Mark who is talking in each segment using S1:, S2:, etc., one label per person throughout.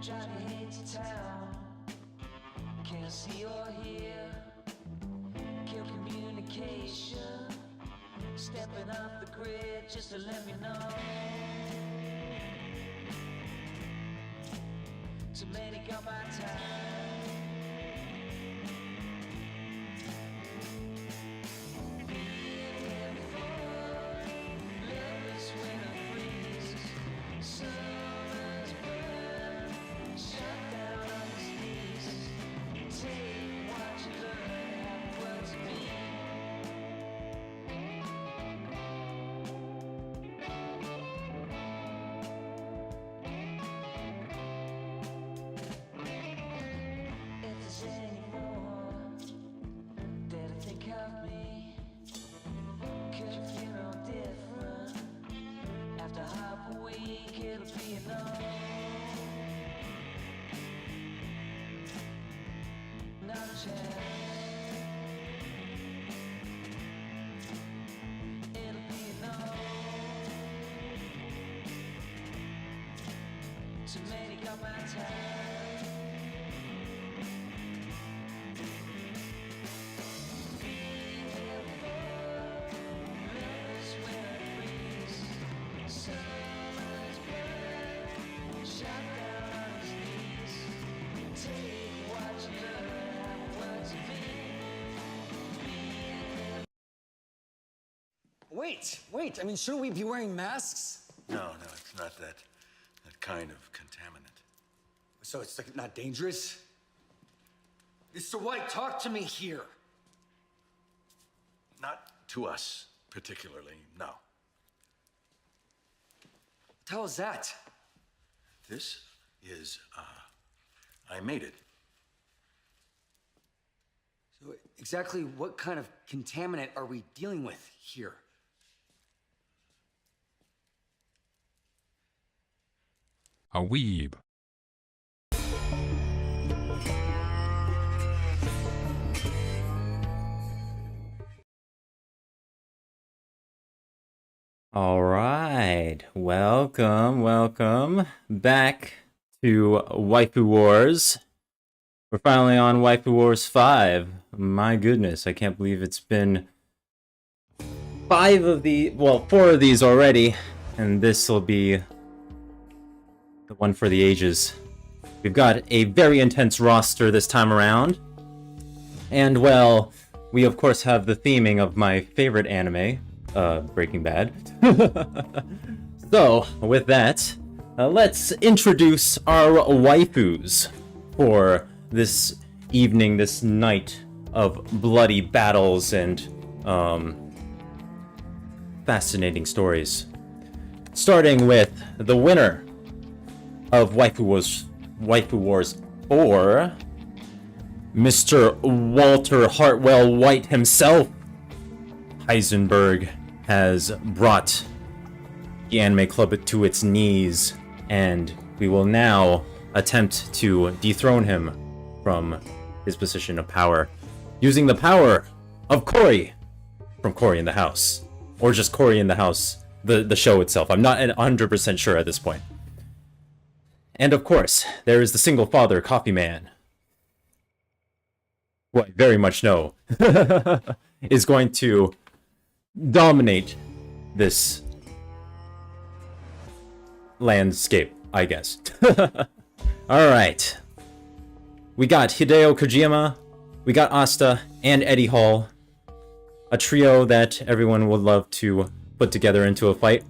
S1: Johnny hates town. Can't see or hear. Kill communication. Stepping off the grid just to let me know. Too many got my time. Being here for lovers winter freezes. Summer's burn. Shut down on the sneezes. Take what you learn. Have words to be. If there's any more that I think of me, could you feel no different? After half a week, it'll be enough. Not a chance. It'll be enough. Too many got my time.
S2: Wait, I mean, shouldn't we be wearing masks?
S3: No, it's not that kind of contaminant.
S2: So it's like not dangerous? Mr. White, talk to me here.
S3: Not to us, particularly, no.
S2: What the hell is that?
S3: This is, I made it.
S2: So exactly what kind of contaminant are we dealing with here?
S4: A weeb.
S5: All right, welcome back to Waifu Wars. We're finally on Waifu Wars 5. My goodness, I can't believe it's been 4 of these already, and this will be the one for the ages. We've got a very intense roster this time around, and well, we of course have the theming of my favorite anime, Breaking Bad. So, with that, let's introduce our waifus for this evening, this night of bloody battles and fascinating stories. Starting with the winner of Waifu Wars 4, Mr. Walter Hartwell White himself. Heisenberg has brought the anime club to its knees, and we will now attempt to dethrone him from his position of power using the power of Cory from Cory in the House, or just Cory in the House, the show itself. I'm not 100% sure at this point. And of course, there is the single father coffee man, who I very much know is going to dominate this landscape, I guess. Alright. We got Hideo Kojima, we got Asta, and Eddie Hall. A trio that everyone would love to put together into a fight.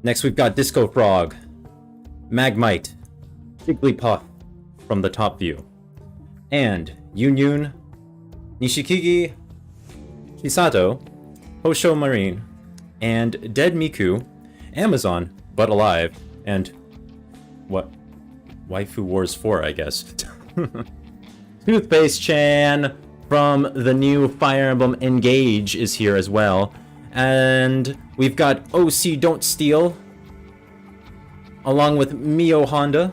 S5: Next we've got Disco Frog, Magmite, Jigglypuff from the top view, and Yun, Nishikigi, Hisato, Hosho Marine, and Dead Miku, Amazon, but alive, and what? Waifu Wars 4, I guess. Toothpaste Chan from the new Fire Emblem Engage is here as well. And we've got OC Don't Steal, along with Mio Honda.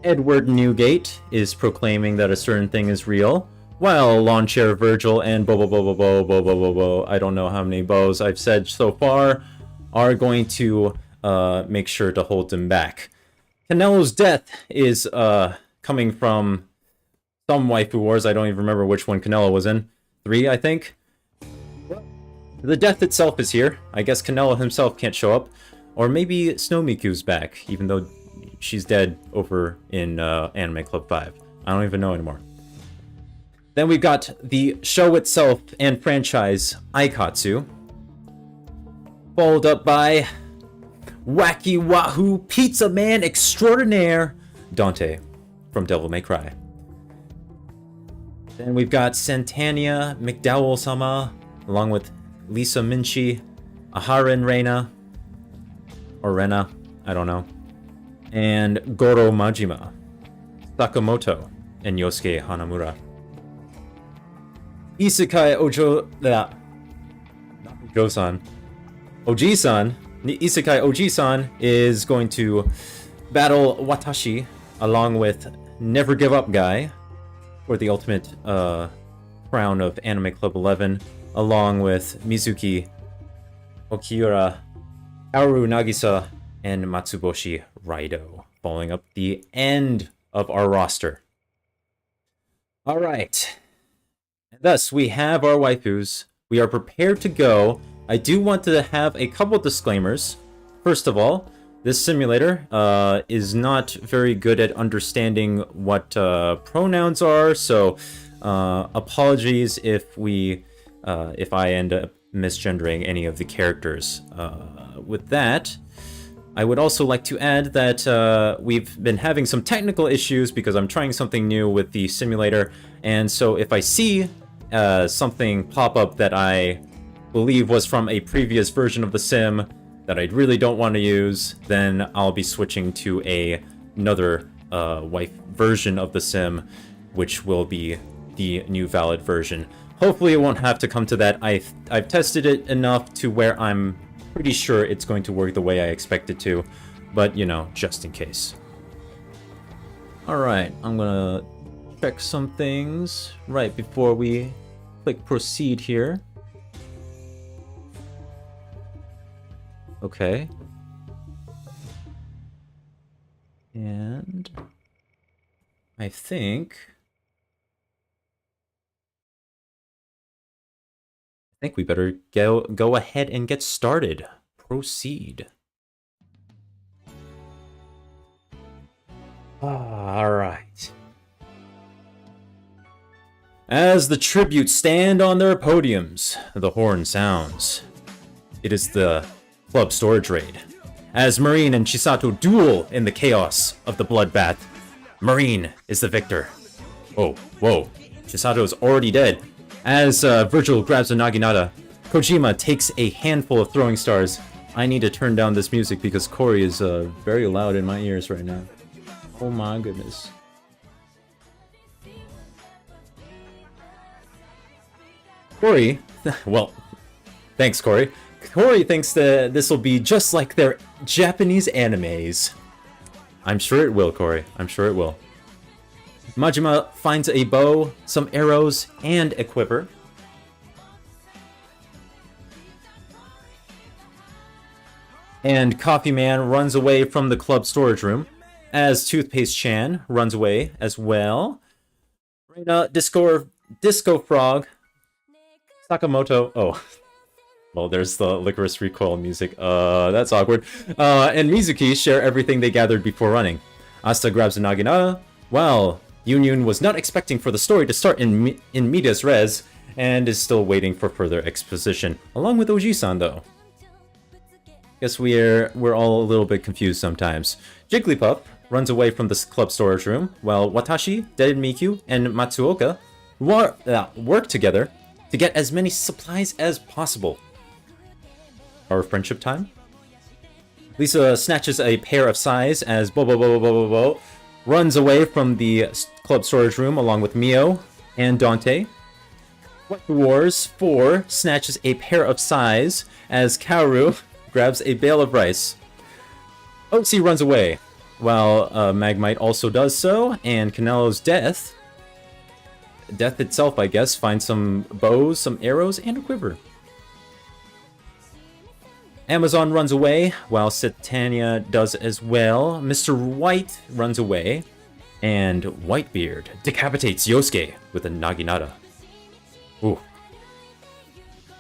S5: Edward Newgate is proclaiming that a certain thing is real, while Lawn Chair Virgil and Bo, I don't know how many bows I've said so far, are going to make sure to hold him back. Canelo's death is coming from some Waifu Wars. I don't even remember which one Canelo was in. 3, I think. The death itself is here. I guess Canelo himself can't show up. Or maybe Snow Miku's back, even though she's dead over in Anime Club 5. I don't even know anymore. Then we've got the show itself and franchise, Aikatsu. Followed up by Wacky Wahoo Pizza Man Extraordinaire, Dante from Devil May Cry. Then we've got Santania McDowell-sama, along with Lisa Minchi, Aharin Reina, or Rena, I don't know, and Goro Majima, Sakamoto, and Yosuke Hanamura. Isekai not Ojo-san, Oji-san, Isekai Oji-san is going to battle Watashi along with Never Give Up Guy for the ultimate crown of Anime Club 11, along with Mizuki, Okiura, Haru Nagisa, and Matsuboshi Raido, following up the end of our roster. Alright. Thus, we have our waifus. We are prepared to go. I do want to have a couple disclaimers. First of all, this simulator is not very good at understanding what pronouns are, so apologies if I end up misgendering any of the characters. With that, I would also like to add that we've been having some technical issues because I'm trying something new with the simulator, and so if I see something pop up that I believe was from a previous version of the sim that I really don't want to use, then I'll be switching to another version of the sim, which will be the new valid version. Hopefully it won't have to come to that. I've tested it enough to where I'm pretty sure it's going to work the way I expect it to, but you know, just in case. Alright, I'm gonna check some things right before we click proceed here. Okay. And I think we better go ahead and get started. Proceed. All right. As the tributes stand on their podiums, the horn sounds. It is the club storage raid. As Marine and Chisato duel in the chaos of the bloodbath, Marine is the victor. Oh, whoa. Chisato is already dead. As Virgil grabs a Naginata, Kojima takes a handful of throwing stars. I need to turn down this music because Corey is very loud in my ears right now. Oh my goodness. Corey, well, thanks Corey. Corey thinks that this will be just like their Japanese animes. I'm sure it will, Corey. I'm sure it will. Majima finds a bow, some arrows, and a quiver. And Coffee Man runs away from the club storage room, as Toothpaste Chan runs away as well. Reina, Disco Frog, Sakamoto, oh, well, there's the Licorice Recoil music, that's awkward. And Mizuki share everything they gathered before running. Asta grabs a Naginata. Well, Yun was not expecting for the story to start in medias res, and is still waiting for further exposition, along with Oji-san though. Guess we're all a little bit confused sometimes. Jigglypuff runs away from the club storage room, while Watashi, Dead Miku, and Matsuoka work together to get as many supplies as possible. Our friendship time? Lisa snatches a pair of sais as Bo runs away from the club storage room along with Mio and Dante. Waifu Wars 4 snatches a pair of sais as Kaoru grabs a bale of rice. Otzi runs away, while Magmite also does so, and Canelo's death death itself, I guess. Find some bows, some arrows, and a quiver. Amazon runs away, while Satania does as well. Mr. White runs away, and Whitebeard decapitates Yosuke with a naginata. Ooh.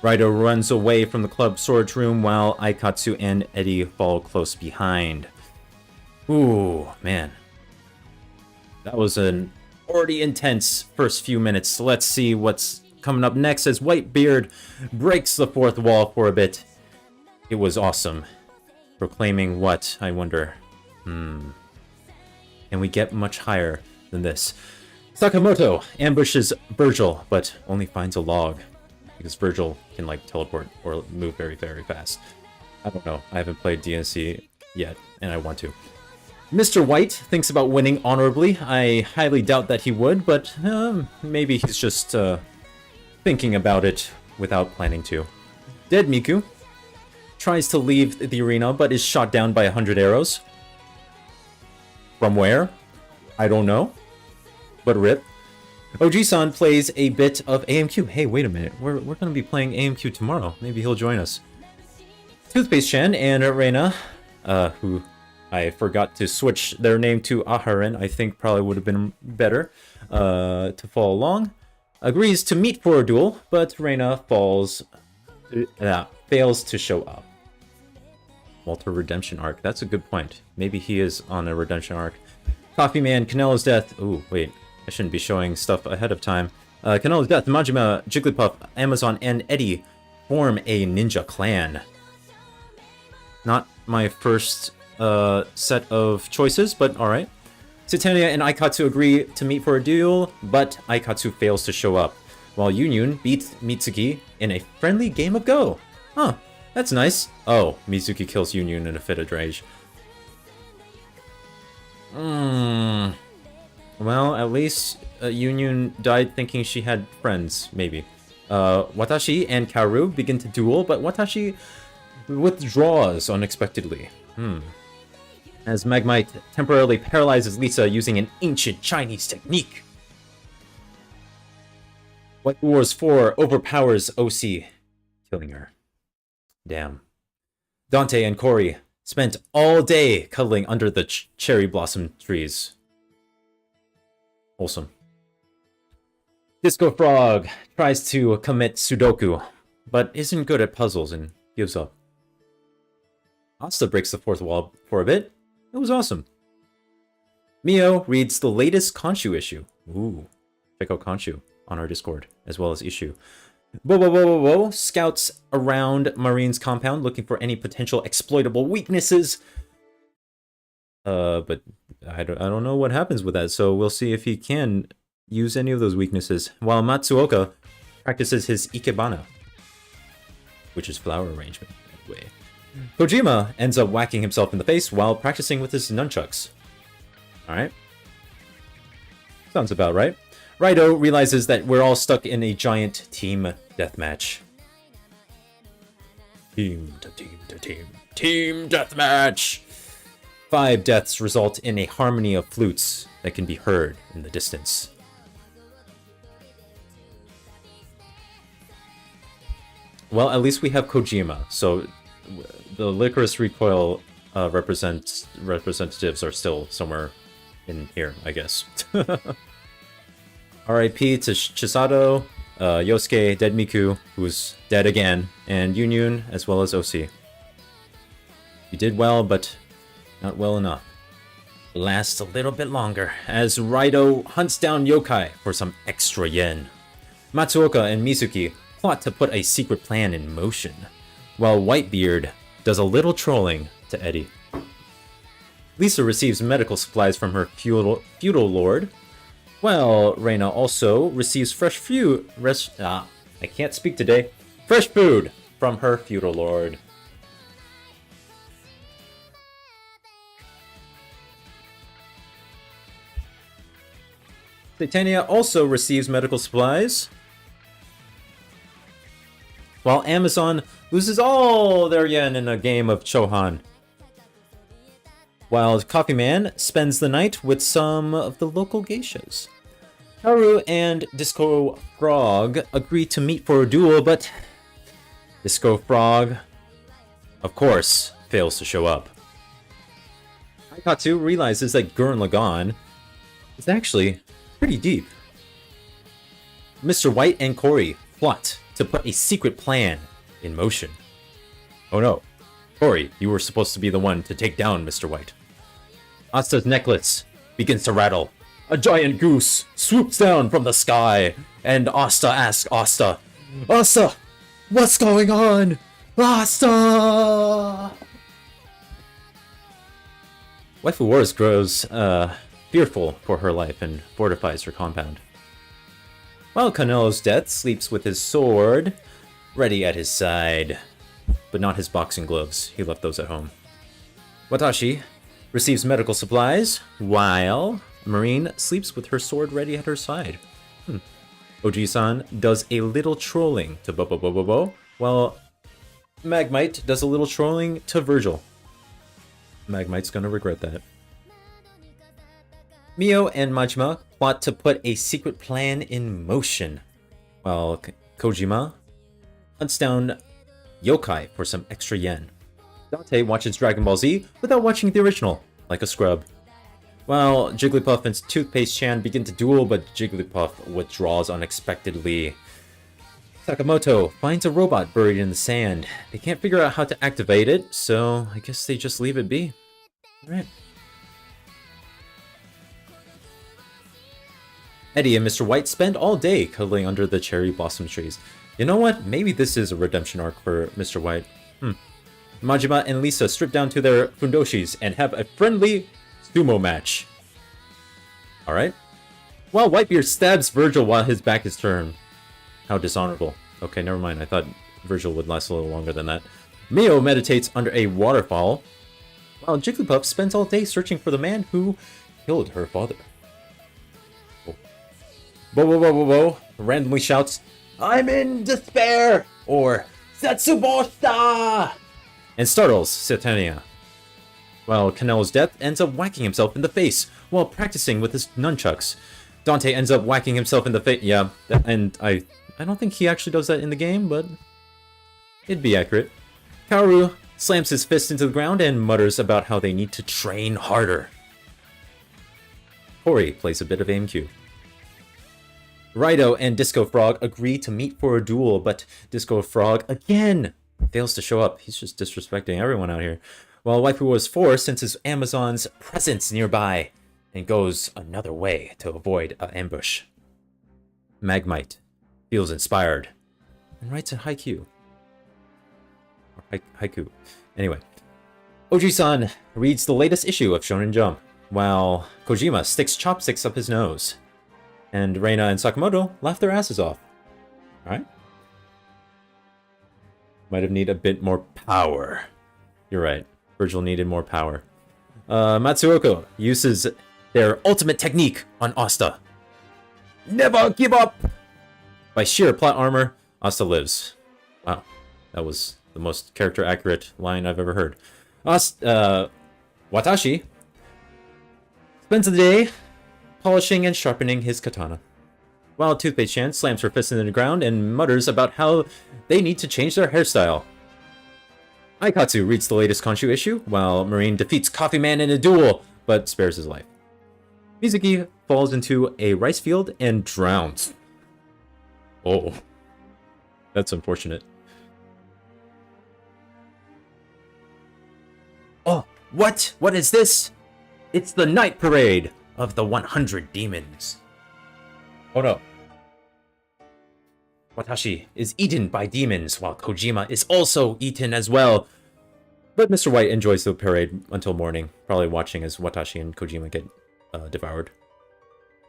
S5: Raito runs away from the club storage room, while Aikatsu and Eddie fall close behind. Ooh, man. That was an already intense first few minutes. Let's see what's coming up next as Whitebeard breaks the fourth wall for a bit. It was awesome. Proclaiming what, I wonder? Can we get much higher than this? Sakamoto ambushes Virgil, but only finds a log. Because Virgil can, like, teleport or move very, very fast. I don't know. I haven't played DNC yet, and I want to. Mr. White thinks about winning honorably. I highly doubt that he would, but maybe he's just thinking about it without planning to. Dead Miku tries to leave the arena, but is shot down by 100 arrows. From where? I don't know. But rip. Oji-san plays a bit of AMQ. Hey, wait a minute. We're going to be playing AMQ tomorrow. Maybe he'll join us. Toothpaste-chan and Reina, who I forgot to switch their name to Aharen, I think probably would have been better to follow along, agrees to meet for a duel, but Reina fails to show up. Walter redemption arc. That's a good point. Maybe he is on a redemption arc. Coffee Man, Canelo's death. Ooh, wait. I shouldn't be showing stuff ahead of time. Canelo's death. Majima, Jigglypuff, Amazon, and Eddie form a ninja clan. Not my first set of choices, but alright. Satania and Aikatsu agree to meet for a duel, but Aikatsu fails to show up, while Yunyun beats Mitsuki in a friendly game of Go. Huh. That's nice. Oh, Mizuki kills Yunyun in a fit of rage. Well, at least Yunyun died thinking she had friends, maybe. Watashi and Kaoru begin to duel, but Watashi withdraws unexpectedly. As Magmite temporarily paralyzes Lisa using an ancient Chinese technique. White Wars 4 overpowers OC, killing her. Damn. Dante and Cory spent all day cuddling under the cherry blossom trees. Wholesome. Disco Frog tries to commit Sudoku, but isn't good at puzzles and gives up. Asta breaks the fourth wall for a bit. It was awesome. Mio reads the latest Khonshu issue. Ooh. Check out Khonshu on our Discord, as well as issue. Whoa, scouts around Marine's compound looking for any potential exploitable weaknesses. But I don't know what happens with that, so we'll see if he can use any of those weaknesses. While Matsuoka practices his ikebana, which is flower arrangement, by the way. Kojima ends up whacking himself in the face while practicing with his nunchucks. Alright. Sounds about right. Raito realizes that we're all stuck in a giant team deathmatch. Team deathmatch! 5 deaths result in a harmony of flutes that can be heard in the distance. Well, at least we have Kojima, so the Licorice Recoil representatives are still somewhere in here, I guess. R.I.P. to Chisato, Yosuke, Dead Miku, who's dead again, and Yunyun, as well as OC. You did well, but not well enough. Lasts a little bit longer, as Raito hunts down yokai for some extra yen. Matsuoka and Mizuki plot to put a secret plan in motion, while Whitebeard does a little trolling to Eddie. Lisa receives medical supplies from her feudal lord. Well, Reina also receives fresh food from her feudal lord. Titania also receives medical supplies, while Amazon loses all their yen in a game of Chohan. While Coffee Man spends the night with some of the local geishas. Haru and Disco Frog agree to meet for a duel, but Disco Frog, of course, fails to show up. Aikatsu realizes that Gurren Lagann is actually pretty deep. Mr. White and Cory plot to put a secret plan in motion. Oh no, Cory, you were supposed to be the one to take down Mr. White. Asta's necklace begins to rattle. A giant goose swoops down from the sky, and Asta asks Asta, Asta, what's going on? Asta! Waifu Wars grows fearful for her life and fortifies her compound. While Kanelo's death sleeps with his sword ready at his side, but not his boxing gloves. He left those at home. Watashi receives medical supplies, while Marine sleeps with her sword ready at her side. Oji-san does a little trolling to Bobo, while Magmite does a little trolling to Virgil. Magmite's gonna regret that. Mio and Majima plot to put a secret plan in motion, while Kojima hunts down yokai for some extra yen. Dante watches Dragon Ball Z without watching the original, like a scrub. While Jigglypuff and Toothpaste Chan begin to duel, but Jigglypuff withdraws unexpectedly. Sakamoto finds a robot buried in the sand. They can't figure out how to activate it, so I guess they just leave it be. Alright. Eddie and Mr. White spend all day cuddling under the cherry blossom trees. You know what? Maybe this is a redemption arc for Mr. White. Majima and Lisa strip down to their fundoshis and have a friendly sumo match. Alright. While Whitebeard stabs Virgil while his back is turned. How dishonorable. Okay, never mind. I thought Virgil would last a little longer than that. Mio meditates under a waterfall, while Jigglypuff spends all day searching for the man who killed her father. Bo randomly shouts, "I'm in despair!" or "Setsuboshita!" and startles Satania. While Kanelo's death ends up whacking himself in the face while practicing with his nunchucks. Dante ends up whacking himself in the face. Yeah, and I don't think he actually does that in the game, but it'd be accurate. Kaoru slams his fist into the ground and mutters about how they need to train harder. Cory plays a bit of AMQ. Raido and Disco Frog agree to meet for a duel, but Disco Frog again fails to show up. He's just disrespecting everyone out here. While Waifu Wars 4 senses Amazon's presence nearby and goes another way to avoid an ambush. Magmite feels inspired and writes a haiku. Or haiku. Anyway. Oji-san reads the latest issue of Shonen Jump, while Kojima sticks chopsticks up his nose. And Reina and Sakamoto laugh their asses off. Alright? Might have needed a bit more power. You're right. Virgil needed more power. Matsuoka uses their ultimate technique on Asta. Never give up! By sheer plot armor, Asta lives. Wow. That was the most character-accurate line I've ever heard. Watashi spends the day polishing and sharpening his katana, while Toothpaste Chan slams her fist into the ground and mutters about how they need to change their hairstyle. Aikatsu reads the latest Konshu issue, while Marine defeats Coffee Man in a duel, but spares his life. Mizuki falls into a rice field and drowns. Oh. That's unfortunate. Oh, what? What is this? It's the night parade of the 100 demons. Oh no. Watashi is eaten by demons, while Kojima is also eaten as well. But Mr. White enjoys the parade until morning, probably watching as Watashi and Kojima get devoured.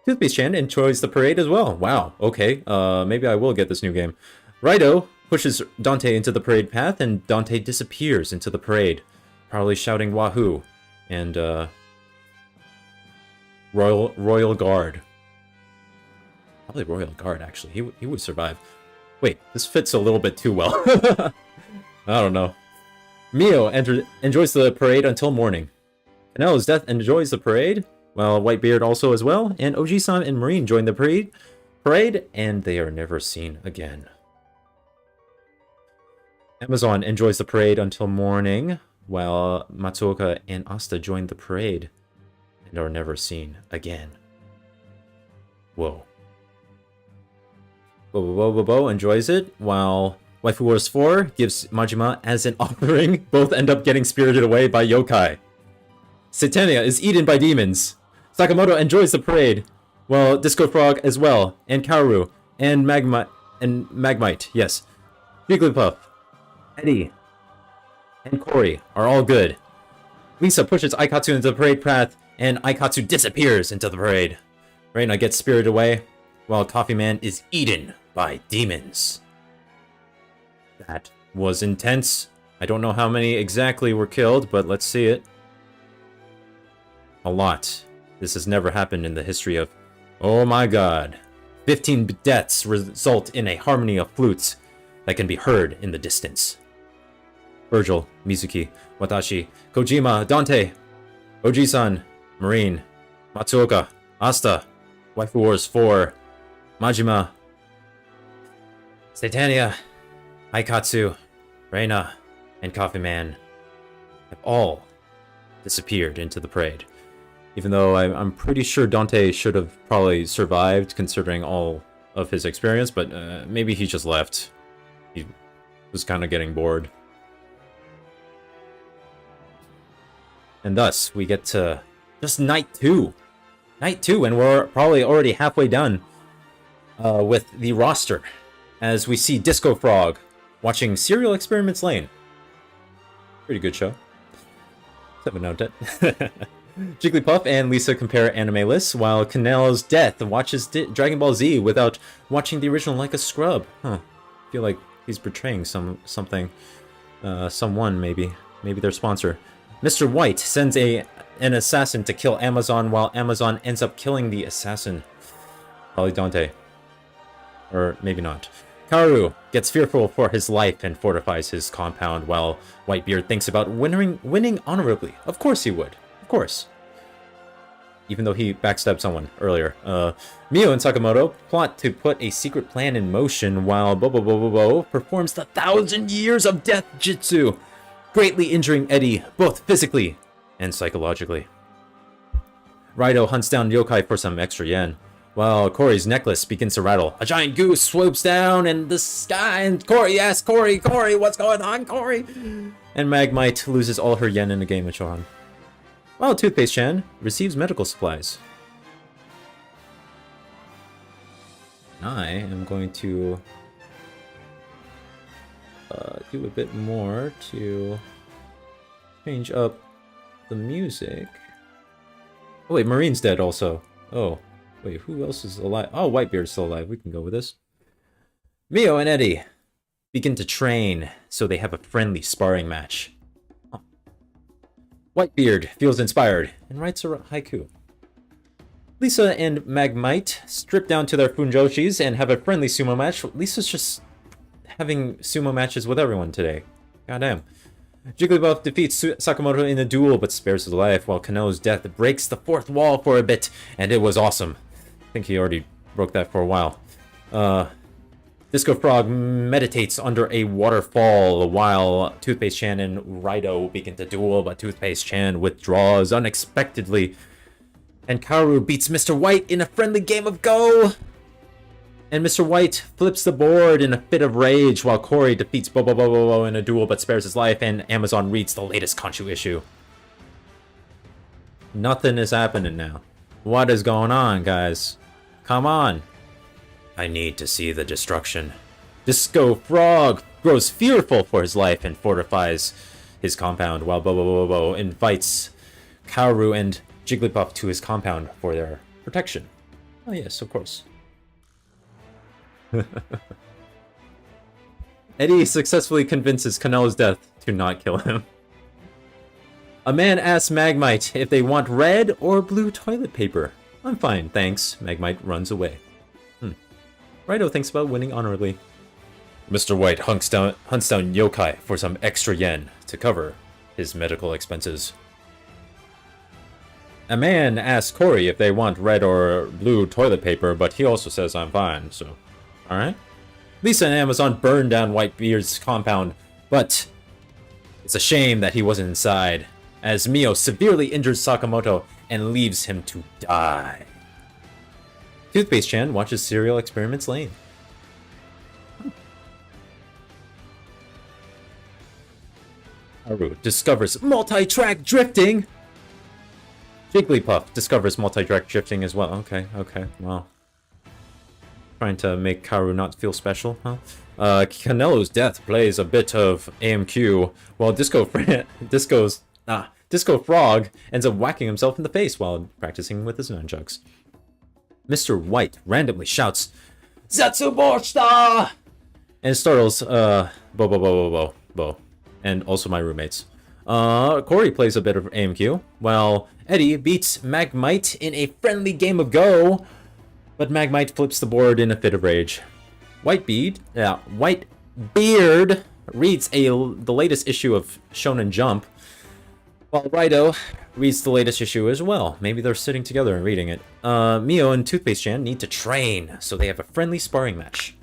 S5: Toothpaste Chan enjoys the parade as well. Wow, okay, maybe I will get this new game. Raido pushes Dante into the parade path, and Dante disappears into the parade, probably shouting Wahoo, and Royal Guard. Probably Royal Guard, actually. He would survive. Wait, this fits a little bit too well. I don't know. Mio enjoys the parade until morning. Kanelo's death enjoys the parade, Well, Whitebeard also as well, and Oji-san and Marine join the parade, and they are never seen again. Amazon enjoys the parade until morning, while Matsuoka and Asta join the parade and are never seen again. Whoa. Bobo enjoys it, while Waifu Wars 4 gives Majima as an offering. Both end up getting spirited away by yokai. Satania is eaten by demons. Sakamoto enjoys the parade, while Disco Frog as well, and Kaoru, and Magmite, yes. Jigglypuff, Eddie, and Cory are all good. Lisa pushes Aikatsu into the parade path, and Aikatsu disappears into the parade. Reina gets spirited away, while Coffee Man is eaten by demons. That was intense. I don't know how many exactly were killed, but let's see it. A lot. This has never happened in the history of... Oh my god. 15 deaths result in a harmony of flutes that can be heard in the distance. Virgil, Mizuki, Watashi, Kojima, Dante, Oji-san, Marine, Matsuoka, Asta, Waifu Wars 4, Majima, Satania, Aikatsu, Reina, and Coffee Man have all disappeared into the parade. Even though I'm pretty sure Dante should have probably survived considering all of his experience, but maybe he just left. He was kind of getting bored. And thus, we get to just night 2. Night 2, and we're probably already halfway done with the roster. As we see Disco Frog watching Serial Experiments Lane. Pretty good show. 7 out of 10. Jigglypuff and Lisa compare anime lists, while Kanel's Death watches Dragon Ball Z without watching the original like a scrub. Huh. I feel like he's betraying something. Someone, maybe. Maybe their sponsor. Mr. White sends an assassin to kill Amazon, while Amazon ends up killing the assassin. Probably Dante. Or maybe not. Kaoru gets fearful for his life and fortifies his compound, while Whitebeard thinks about winning honorably. Of course he would. Of course. Even though he backstabbed someone earlier. Mio and Sakamoto plot to put a secret plan in motion, while Bobo performs the 1,000 years of death jutsu, greatly injuring Eddie both physically and psychologically. Raido hunts down yokai for some extra yen, while Cory's necklace begins to rattle. A giant goose swoops down in the sky, and Cory asks Cory, what's going on, Cory? And Magmite loses all her yen in a game of Chohan. While Toothpaste-chan receives medical supplies. I am going to do a bit more to change up the music. Oh wait, Marine's dead also. Oh, wait, who else is alive? Oh, Whitebeard's still alive. We can go with this. Mio and Eddie begin to train so they have a friendly sparring match. Oh. Whitebeard feels inspired and writes a haiku. Lisa and Magmite strip down to their funjoshis and have a friendly sumo match. Lisa's just having sumo matches with everyone today. Goddamn. Jigglypuff defeats Sakamoto in a duel but spares his life, while Kano's death breaks the fourth wall for a bit, and it was awesome. I think he already broke that for a while. Disco Frog meditates under a waterfall while Toothpaste-chan and Raido begin to duel, but Toothpaste-chan withdraws unexpectedly. And Kaoru beats Mr. White in a friendly game of Go! And Mr. White flips the board in a fit of rage while Cory defeats Bobo in a duel but spares his life, and Amazon reads the latest Khonshu issue. Nothing is happening now. What is going on, guys? Come on. I need to see the destruction. Disco Frog grows fearful for his life and fortifies his compound, while Bobo invites Kaoru and Jigglypuff to his compound for their protection. Oh yes, of course. Eddie successfully convinces Kanel's death to not kill him. A man asks Magmite if they want red or blue toilet paper. I'm fine, thanks. Magmite runs away. Raido thinks about winning honorably. Mr. White hunts down yokai for some extra yen to cover his medical expenses. A man asks Corey if they want red or blue toilet paper, but he also says I'm fine, so... Alright. Lisa and Amazon burn down Whitebeard's compound, but... it's a shame that he wasn't inside, as Mio severely injures Sakamoto and leaves him to die. Toothpaste-chan watches Serial Experiments Lane. Haru discovers multi-track drifting! Jigglypuff discovers multi-track drifting as well. Okay, well. Trying to make Karu not feel special, huh? Canelo's death plays a bit of AMQ, while Disco Frog ends up whacking himself in the face while practicing with his nunchucks. Mr. White randomly shouts, Zatsuboshita! And startles, Bo, and also my roommates. Corey plays a bit of AMQ, while Eddie beats Magmite in a friendly game of Go, but Magmite flips the board in a fit of rage. Whitebeard reads the latest issue of Shonen Jump, while Raito reads the latest issue as well. Maybe they're sitting together and reading it. Mio and Toothpaste-chan need to train, so they have a friendly sparring match.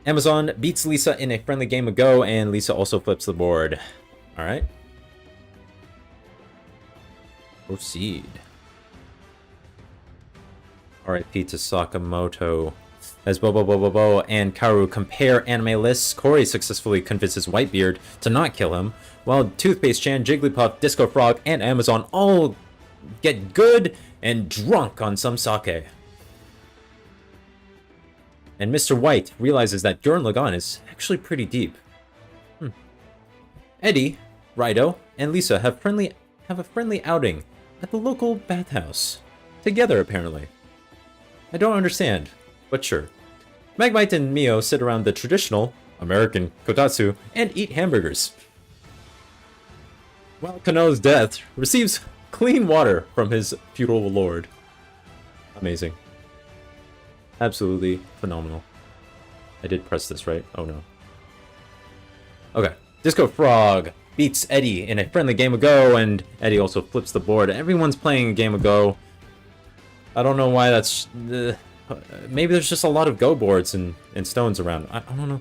S5: Amazon beats Lisa in a friendly game of Go, and Lisa also flips the board. Alright. Proceed. RIP to Sakamoto. As Bo and Karu compare anime lists, Corey successfully convinces Whitebeard to not kill him, while Toothpaste-chan, Jigglypuff, Disco Frog, and Amazon all get good and drunk on some sake. And Mr. White realizes that Gurren Lagann is actually pretty deep. Eddie, Raito, and Lisa have a friendly outing at the local bathhouse. Together, apparently. I don't understand, but sure. Magmite and Mio sit around the traditional American kotatsu and eat hamburgers. While Kano's death receives clean water from his feudal lord. Amazing. Absolutely phenomenal. I did press this, right? Oh no. Okay. Disco Frog beats Eddie in a friendly game of Go, and Eddie also flips the board. Everyone's playing a game of Go. I don't know why that's... maybe there's just a lot of Go boards and stones around. I don't know.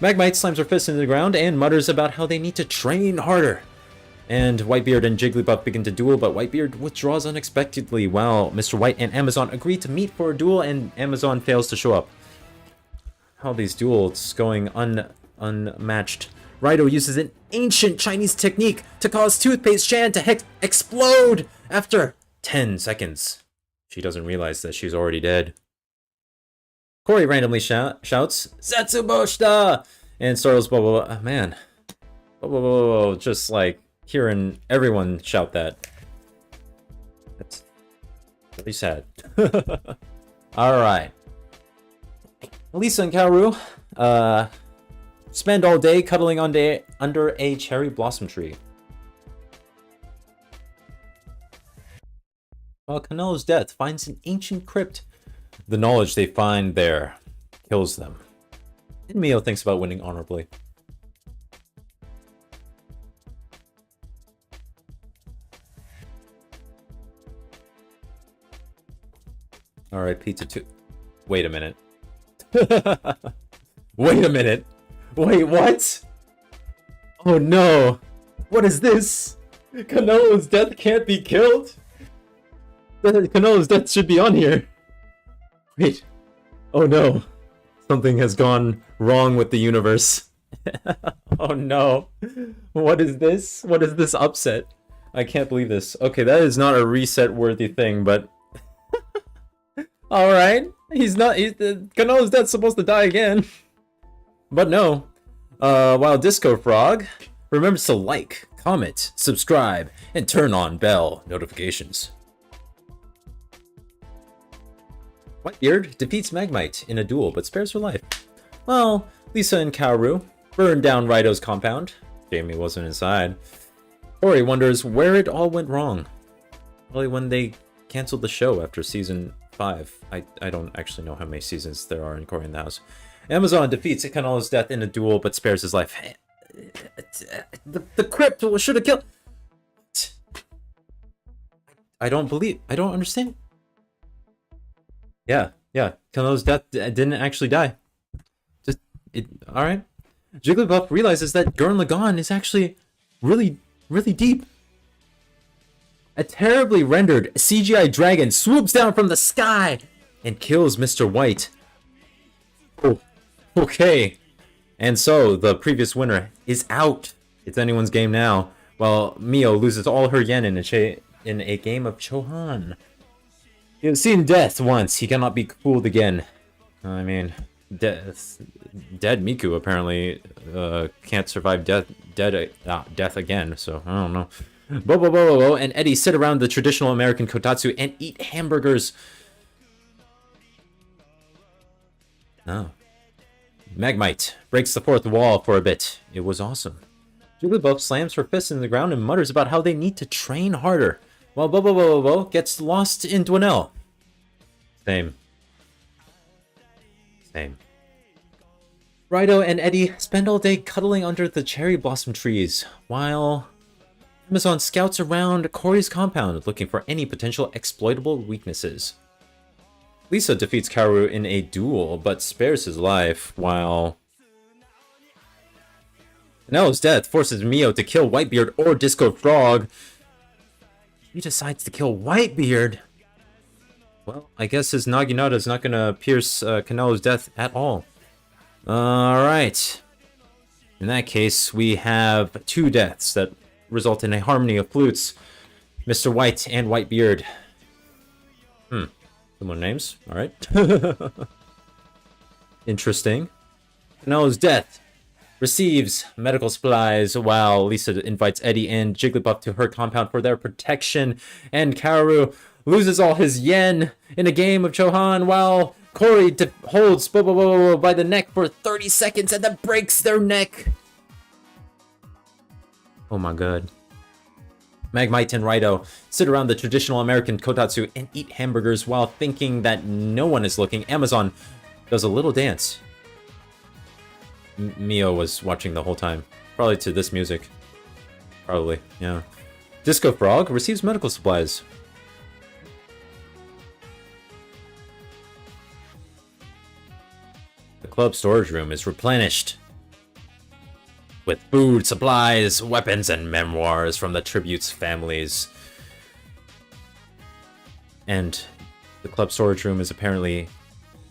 S5: Magmite slams her fist into the ground and mutters about how they need to train harder. And Whitebeard and Jigglypuff begin to duel, but Whitebeard withdraws unexpectedly while Mr. White and Amazon agree to meet for a duel, and Amazon fails to show up. How these duels going unmatched. Raito uses an ancient Chinese technique to cause Toothpaste-chan to explode after 10 seconds. She doesn't realize that she's already dead. Corey randomly shouts, Zatsuboshita! And startles man. Just like hearing everyone shout that. That's really sad. Alright. Lisa and Kaoru spend all day cuddling under a cherry blossom tree. While Canelo's death finds an ancient crypt, the knowledge they find there kills them. And Mio thinks about winning honorably. Alright, pizza 2. Wait a minute. Wait a minute. Wait, what? Oh no. What is this? Canelo's death can't be killed? Canelo's death should be on here. Wait. Oh no. Something has gone wrong with the universe. Oh no. What is this? What is this upset? I can't believe this. Okay, that is not a reset worthy thing, but... Alright. Canelo's death's supposed to die again. But no. While Disco Frog remembers to like, comment, subscribe, and turn on bell notifications. Whitebeard defeats Magmite in a duel, but spares her life. Well, Lisa and Kaoru burn down Raito's compound. Jamie wasn't inside. Corey wonders where it all went wrong. Probably when they canceled the show after season 5. I don't actually know how many seasons there are in Corey in the House. Amazon defeats Canelo's death in a duel, but spares his life. The crypt should have killed... I don't understand. Yeah. Kano's death didn't actually die. Alright. Jigglypuff realizes that Gurren Lagann is actually really, really deep. A terribly rendered CGI dragon swoops down from the sky and kills Mr. White. Oh, okay. And so, the previous winner is out. It's anyone's game now. While Mio loses all her yen in a game of Chohan. He has seen death once. He cannot be fooled again. I mean, dead Miku apparently can't survive death again. So I don't know. Bobo and Eddie sit around the traditional American kotatsu and eat hamburgers. Oh. Magmite breaks the fourth wall for a bit. It was awesome. Jigglypuff slams her fists in the ground and mutters about how they need to train harder, while Bobo gets lost in Dwynell. Same. Rido and Eddie spend all day cuddling under the cherry blossom trees, while Amazon scouts around Cory's compound looking for any potential exploitable weaknesses. Lisa defeats Kaoru in a duel, but spares his life, while Pinello's death forces Mio to kill Whitebeard or Disco Frog. He decides to kill Whitebeard. Well, I guess his Naginata is not going to pierce Canello's death at all. Alright. In that case, we have two deaths that result in a harmony of flutes. Mr. White and Whitebeard. Similar names. Alright. Interesting. Canello's death receives medical supplies while Lisa invites Eddie and Jigglypuff to her compound for their protection. And Kaoru loses all his yen in a game of Chohan while Cory holds Bobo by the neck for 30 seconds and then breaks their neck. Oh my god. Magmite and Rido sit around the traditional American kotatsu and eat hamburgers while thinking that no one is looking. Amazon does a little dance. Mio was watching the whole time. Probably to this music. Probably, yeah. Disco Frog receives medical supplies. The club storage room is replenished with food, supplies, weapons, and memoirs from the tributes' families. And the club storage room is apparently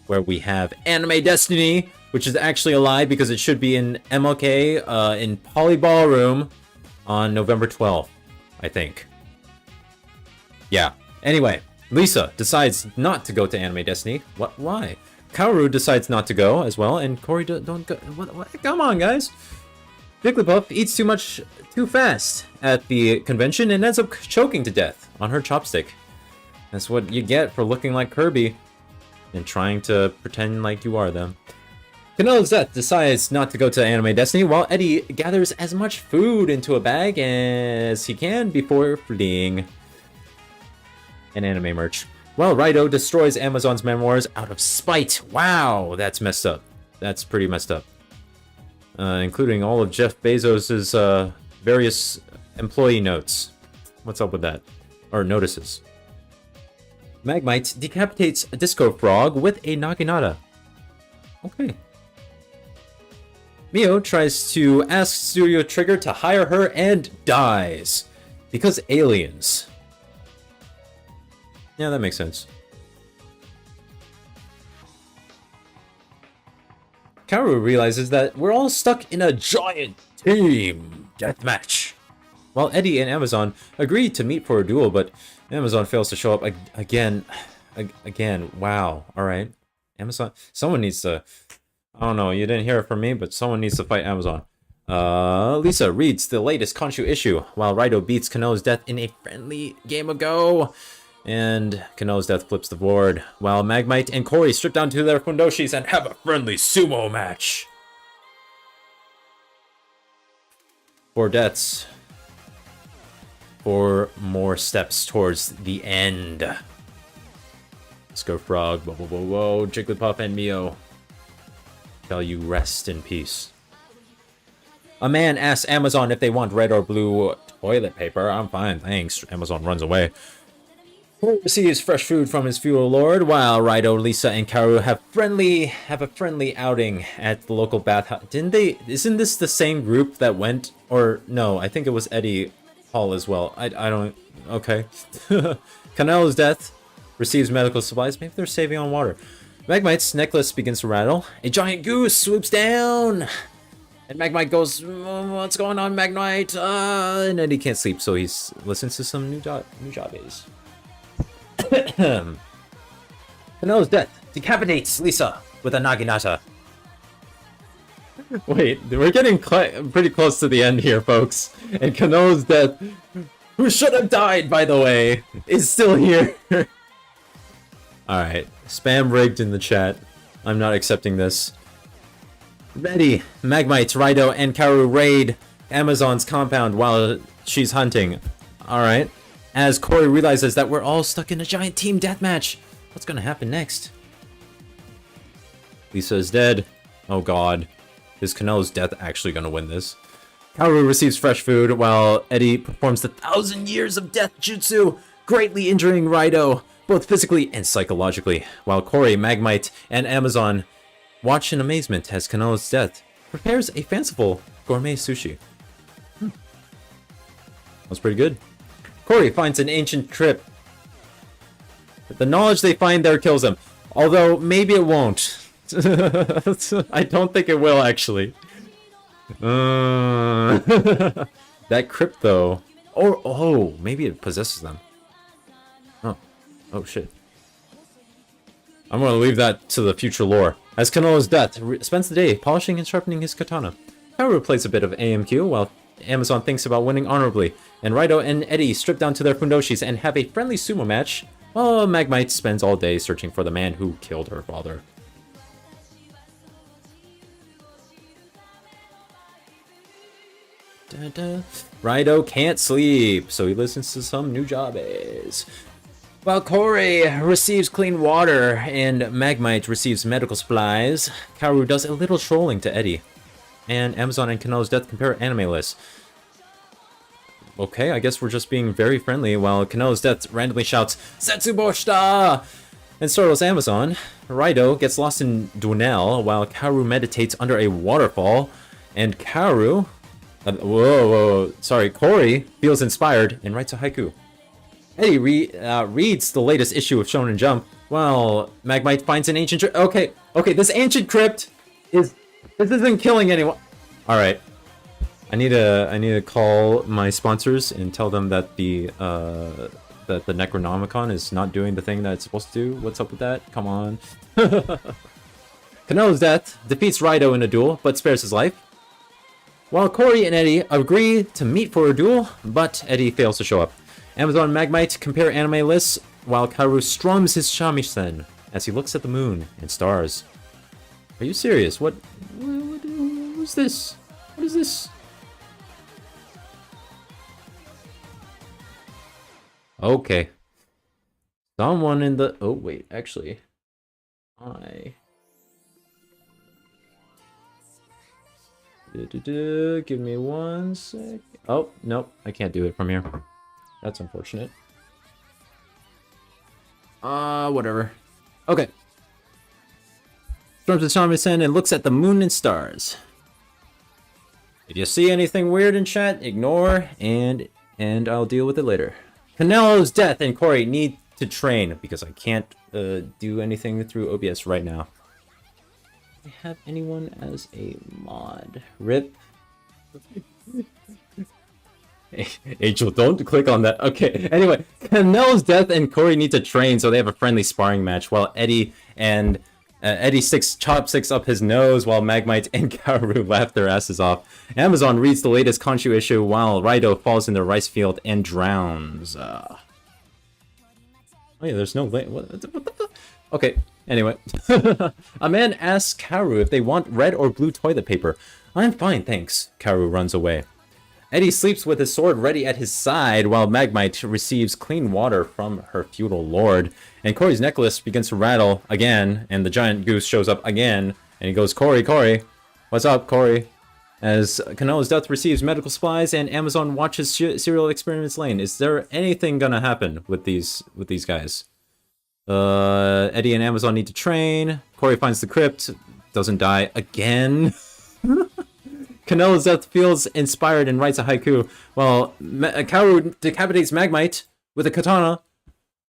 S5: where we have Anime Destiny, which is actually a lie because it should be in MLK in Poly Ballroom on November 12th, I think. Yeah. Anyway, Lisa decides not to go to Anime Destiny. What? Why? Kaoru decides not to go as well, and Cory don't go. What? Come on, guys. Jigglypuff eats too fast at the convention and ends up choking to death on her chopstick. That's what you get for looking like Kirby and trying to pretend like you are them. Canello's death decides not to go to Anime Destiny while Eddie gathers as much food into a bag as he can before fleeing. And anime merch. While Rido destroys Amazon's memoirs out of spite. Wow, that's messed up. That's pretty messed up. Including all of Jeff Bezos' various employee notes. What's up with that? Or notices. Magmite decapitates a Disco Frog with a Naginata. Okay. Mio tries to ask Studio Trigger to hire her and dies. Because aliens. Yeah, that makes sense. Kaoru realizes that we're all stuck in a giant team deathmatch. While Eddie and Amazon agree to meet for a duel, but Amazon fails to show up again. Again, wow. Alright. Amazon, someone needs to... I don't know, you didn't hear it from me, but someone needs to fight Amazon. Lisa reads the latest Khonshu issue, while Rido beats Kano's death in a friendly game of Go. And Kano's death flips the board, while Magmite and Cory strip down to their fundoshis and have a friendly sumo match. 4 deaths. 4 more steps towards the end. Let's go Frog, whoa, Jigglypuff and Mio. Shall you rest in peace. A man asks Amazon if they want red or blue toilet paper. I'm fine, thanks. Amazon runs away. Corey receives fresh food from his fuel lord, while Raido, Lisa, and Kaoru have a friendly outing at the local bathhouse. Didn't they? Isn't this the same group that went? Or no, I think it was Eddie Hall as well. I don't. Okay. Canelo's death receives medical supplies. Maybe they're saving on water. Magmite's necklace begins to rattle. A giant goose swoops down. And Magmite goes, what's going on, Magmite? And Eddie can't sleep, so he listens to some new jobbies. Canelo's death decapitates Lisa with a naginata. Wait, we're getting pretty close to the end here, folks. And Canelo's death, who should have died, by the way, is still here. Alright, spam rigged in the chat. I'm not accepting this. Ready, Magmite, Raido, and Kaoru raid Amazon's compound while she's hunting. Alright. As Corey realizes that we're all stuck in a giant team deathmatch. What's gonna happen next? Lisa is dead. Oh god. Is Canelo's death actually gonna win this? Kaoru receives fresh food while Eddie performs the 1,000 years of death jutsu, greatly injuring Raido, both physically and psychologically, while Corey, Magmite, and Amazon watch in amazement as Canelo's death prepares a fanciful gourmet sushi. That's pretty good. Corey finds an ancient crypt. The knowledge they find there kills him. Although, maybe it won't. I don't think it will, actually. That crypt, though. Or, oh, maybe it possesses them. Oh. Oh, shit. I'm gonna leave that to the future lore. As Canelo's death spends the day polishing and sharpening his katana. Kaoru plays a bit of AMQ while Amazon thinks about winning honorably, and Raido and Eddie strip down to their fundoshis and have a friendly sumo match, while Magmite spends all day searching for the man who killed her father. Raido can't sleep, so he listens to some new jobbies. While Corey receives clean water and Magmite receives medical supplies, Kaoru does a little trolling to Eddie. And Amazon and Canelo's death compare anime lists. Okay, I guess we're just being very friendly while Canelo's death randomly shouts, Setsuboshita! And startles Amazon. Raido gets lost in Dunel while Kaoru meditates under a waterfall. And Kaoru... Corey feels inspired and writes a haiku. Eddie reads the latest issue of Shonen Jump while Magmite finds an ancient okay, this ancient crypt this isn't killing anyone. All right, I need to call my sponsors and tell them that the Necronomicon is not doing the thing that it's supposed to do. What's up with that? Come on. Canelo's death defeats Raido in a duel, but spares his life. While Corey and Eddie agree to meet for a duel, but Eddie fails to show up. Amazon and Magmite compare anime lists, while Kaoru strums his shamisen as he looks at the moon and stars. Are you serious? What is this? What is this? Okay. Someone in the... Oh, wait, actually. Give me 1 sec. Oh, nope. I can't do it from here. That's unfortunate. Whatever. Okay. Storms the shamisen and looks at the moon and stars. If you see anything weird in chat, ignore, and I'll deal with it later. Canelo's death and Corey need to train because I can't do anything through OBS right now. Do I have anyone as a mod? Rip. Angel, don't click on that. Okay, anyway, Canelo's death and Corey need to train, so they have a friendly sparring match while Eddie sticks chopsticks up his nose while Magmite and Kaoru laugh their asses off. Amazon reads the latest Khonshu issue while Raido falls in the rice field and drowns. Oh yeah, there's no what the fuck? Okay, anyway. A man asks Kaoru if they want red or blue toilet paper. I'm fine, thanks. Kaoru runs away. Eddie sleeps with his sword ready at his side while Magmite receives clean water from her feudal lord. And Corey's necklace begins to rattle again, and the giant goose shows up again, and he goes, Corey, what's up, Corey? As Canelo's death receives medical supplies and Amazon watches serial experiments lane. Is there anything gonna happen with these guys? Eddie and Amazon need to train. Corey finds the crypt. Doesn't die again. Canelo's death feels inspired and writes a haiku. While Kaoru decapitates Magmite with a katana.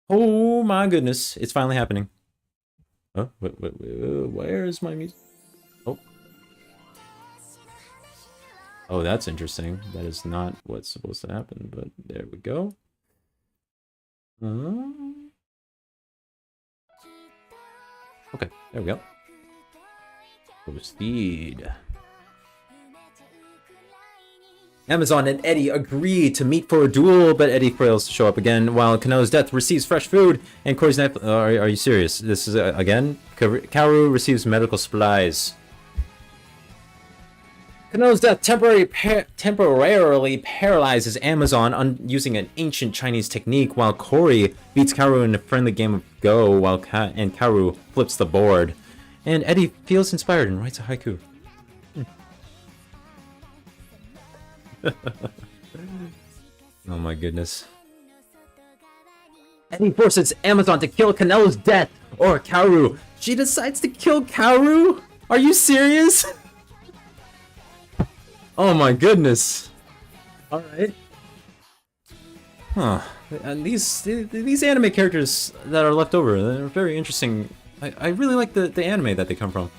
S5: Oh my goodness. It's finally happening. Oh, wait, where's my music? Oh. Oh, that's interesting. That is not what's supposed to happen, but there we go. Okay, there we go. Proceed. Amazon and Eddie agree to meet for a duel, but Eddie fails to show up again, while Canelo's death receives fresh food, and Corey's knife... Are you serious? This is, again? Kaoru receives medical supplies. Canelo's death temporarily paralyzes Amazon using an ancient Chinese technique, while Corey beats Kaoru in a friendly game of Go, while Kaoru flips the board. And Eddie feels inspired and writes a haiku. Oh my goodness. Eddie forces Amazon to kill Canelo's death, or Kaoru. She decides to kill Kaoru? Are you serious? Oh my goodness. Alright. Huh. And these anime characters that are left over, they're very interesting. I really like the anime that they come from.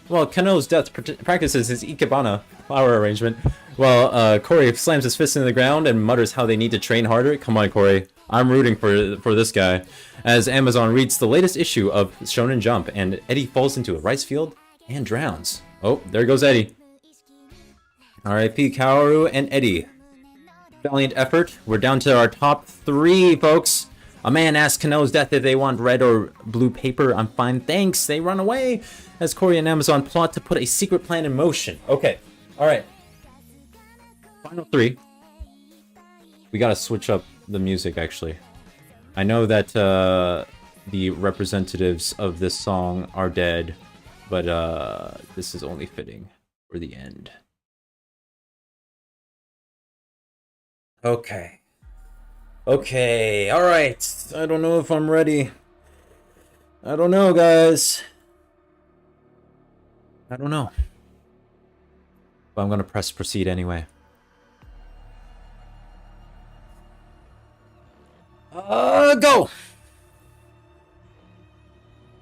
S5: Well, Canelo's death practices his Ikebana flower arrangement, while Corey slams his fist into the ground and mutters how they need to train harder. Come on, Corey. I'm rooting for this guy. As Amazon reads the latest issue of Shonen Jump, and Eddie falls into a rice field and drowns. Oh, there goes Eddie. R.I.P. Kaoru and Eddie. Valiant effort. We're down to our top 3, folks. A man asks Canelo's death if they want red or blue paper. I'm fine, thanks. They run away as Corey and Amazon plot to put a secret plan in motion. Okay, alright. Final 3. We gotta switch up the music, actually. I know that the representatives of this song are dead, but this is only fitting for the end. Okay. Okay, alright. I don't know if I'm ready. I don't know, guys. I don't know. But I'm gonna press proceed anyway. Go!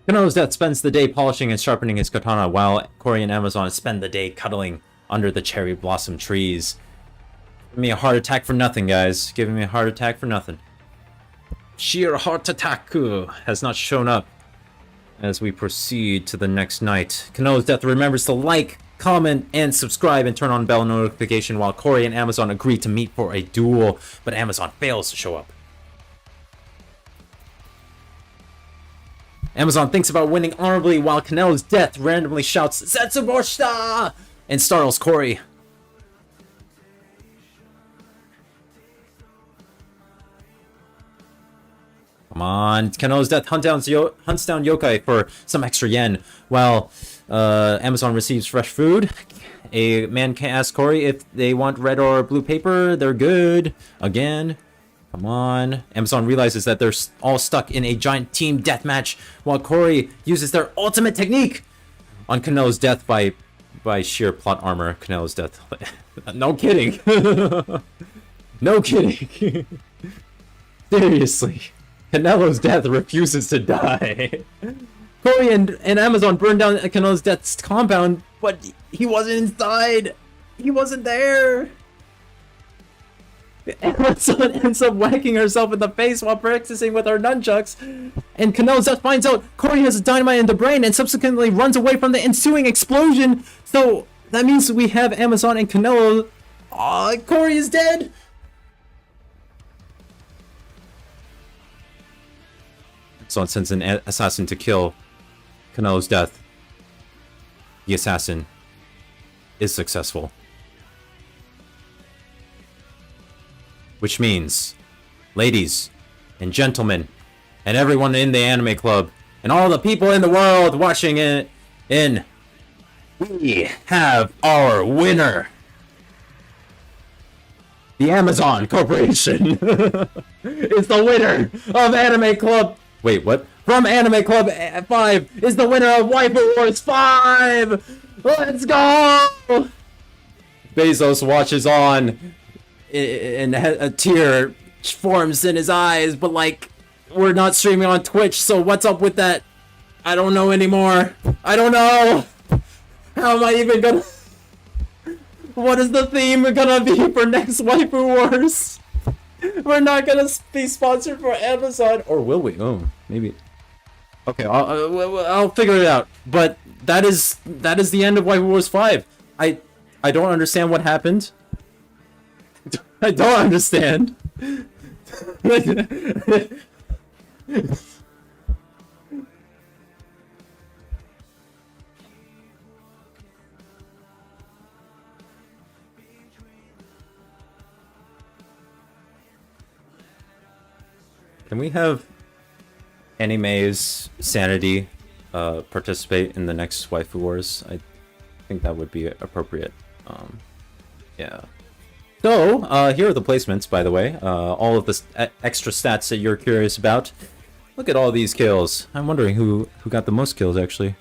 S5: Canelo's death spends the day polishing and sharpening his katana, while Corey and Amazon spend the day cuddling under the cherry blossom trees. Giving me a heart attack for nothing, guys. Giving me a heart attack for nothing. Sheer heart attack has not shown up as we proceed to the next night. Canelo's death remembers to like, comment, and subscribe and turn on bell notification, while Corey and Amazon agree to meet for a duel, but Amazon fails to show up. Amazon thinks about winning honorably, while Canelo's death randomly shouts Zetsuboshita and startles Corey. Come on, Canelo's death hunts down yokai for some extra yen, while Amazon receives fresh food. A man can ask Corey if they want red or blue paper. They're good. Again. Come on. Amazon realizes that they're all stuck in a giant team deathmatch, while Corey uses their ultimate technique on Canelo's death by sheer plot armor. Canelo's death. No kidding. No kidding. Seriously. Canelo's death refuses to die. Corey and Amazon burn down Canelo's death's compound, but he wasn't inside. He wasn't there. Amazon ends up whacking herself in the face while practicing with her nunchucks, and Canelo's death finds out Corey has dynamite in the brain and subsequently runs away from the ensuing explosion. So that means we have Amazon and Canelo. Corey is dead. Amazon sends an assassin to kill Canelo's death. The assassin is successful. Which means, ladies and gentlemen, and everyone in the anime club, and all the people in the world watching it, we have our winner. The Amazon Corporation is the winner of Anime Club. Wait, what? From Anime Club 5 is the winner of Waifu Wars 5. Let's go! Bezos watches on, and a tear forms in his eyes, but like, we're not streaming on Twitch, so what's up with that? I don't know anymore. I don't know. How am I even gonna... What is the theme gonna be for next Waifu Wars? We're not gonna be sponsored for Amazon, or will we? Oh, maybe. Okay, I'll figure it out. But that is the end of Waifu Wars 5. I don't understand what happened. I don't understand. Can we have Anime's Sanity participate in the next Waifu Wars? I think that would be appropriate. Yeah. So, here are the placements, by the way. All of the extra stats that you're curious about. Look at all these kills. I'm wondering who got the most kills, actually.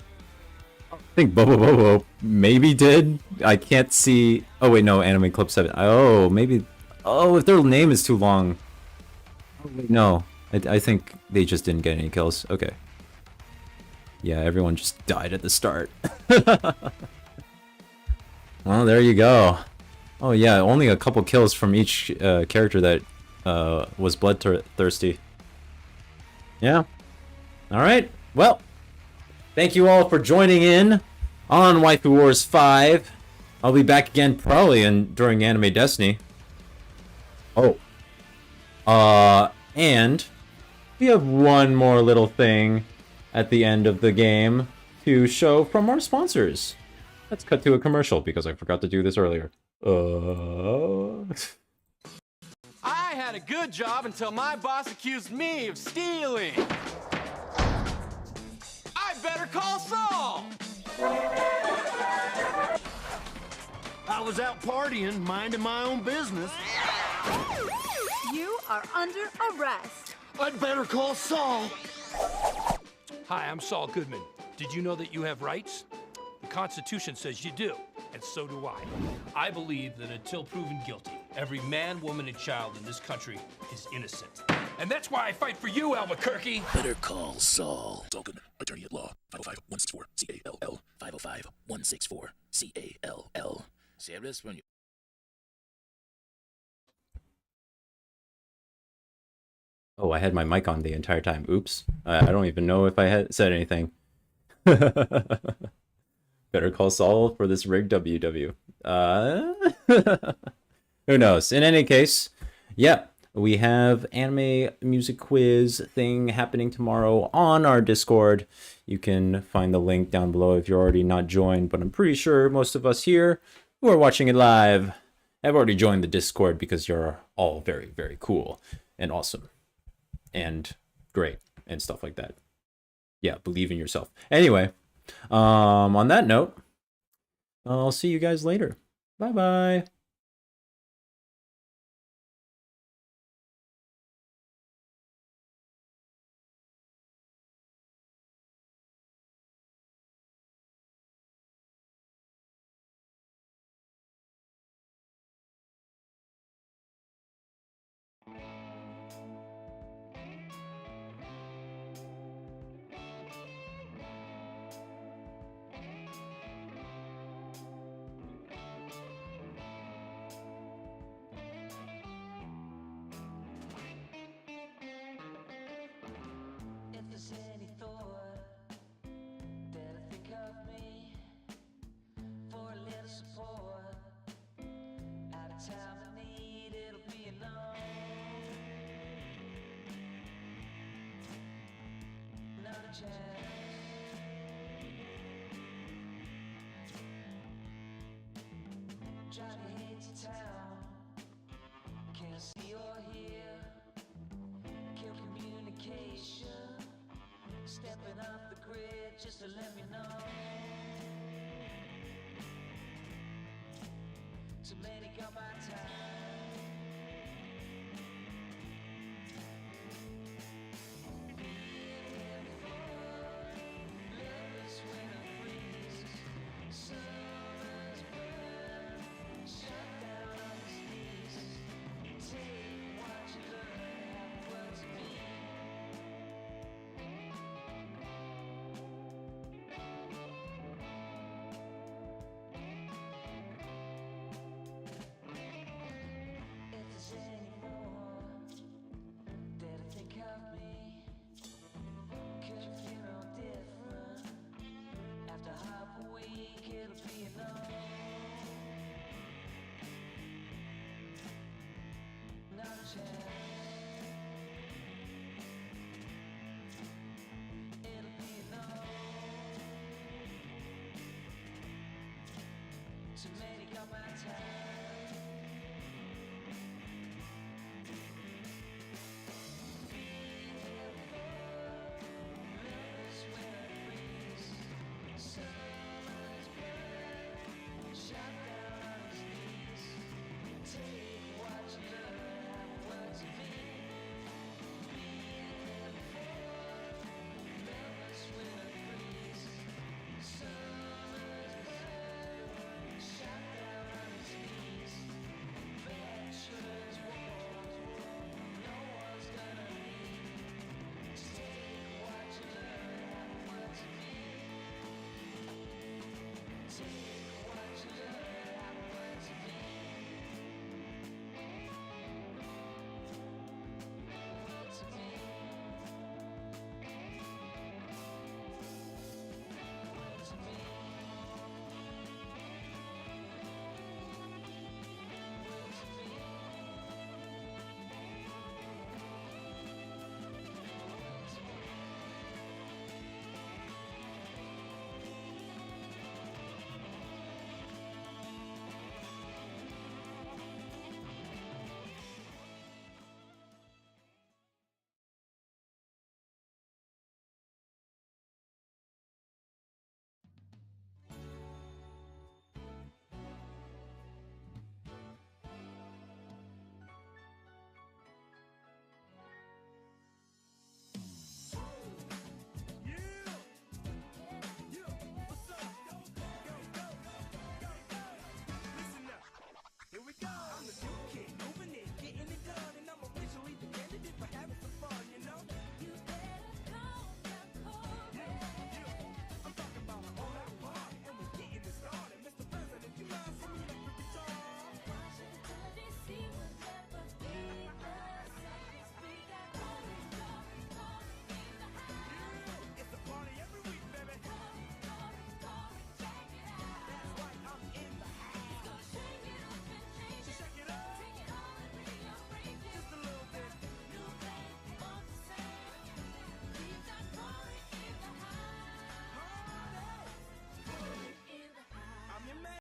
S5: I think Bobo maybe did. I can't see... Oh, wait, no, Anime Club 7. Oh, maybe... Oh, if their name is too long. Oh, wait, no. I think they just didn't get any kills. Okay. Yeah, everyone just died at the start. Well, there you go. Oh yeah, only a couple kills from each character that was bloodthirsty. Yeah. Alright, well. Thank you all for joining in on Waifu Wars 5. I'll be back again probably during Anime Destiny. Oh. And we have one more little thing at the end of the game to show from our sponsors. Let's cut to a commercial because I forgot to do this earlier.
S6: I had a good job until my boss accused me of stealing. I better call Saul.
S7: I was out partying, minding my own business.
S8: You are under arrest.
S7: I'd better call Saul.
S9: Hi, I'm Saul Goodman. Did you know that you have rights? The Constitution says you do, and so do I. I believe that until proven guilty, every man, woman, and child in this country is innocent. And that's why I fight for you, Albuquerque.
S10: Better call Saul. Saul Goodman, attorney at law. 505-164-CALL. 505-164-CALL. Se habla español.
S5: Oh, I had my mic on the entire time. Oops. I don't even know if I had said anything. Better call Saul for this rigged WW. Who knows? In any case, yeah, we have anime music quiz thing happening tomorrow on our Discord. You can find the link down below if you're already not joined, but I'm pretty sure most of us here who are watching it live have already joined the Discord because you're all very, very cool and awesome and great and stuff like that. Yeah, believe in yourself. Anyway, on that note, I'll see you guys later. Bye-bye.
S1: If there's any thought that'll think of me for a little support, at a time of need, it'll be enough. Not a chance. Johnny hates a town, can't see or hear, kill communication, stepping off the grid just to let me know. Too many got my time, chance. It'll be no to make up my time. Be here for Memphis winter breeze. Summer's breath shot down on his knees. Take what you learn, have words to be. Be here for Memphis winter breeze. Summer's breath shot down on his knees. Veterans wars, no one's gonna leave. Just take what you learn, have words to be. Take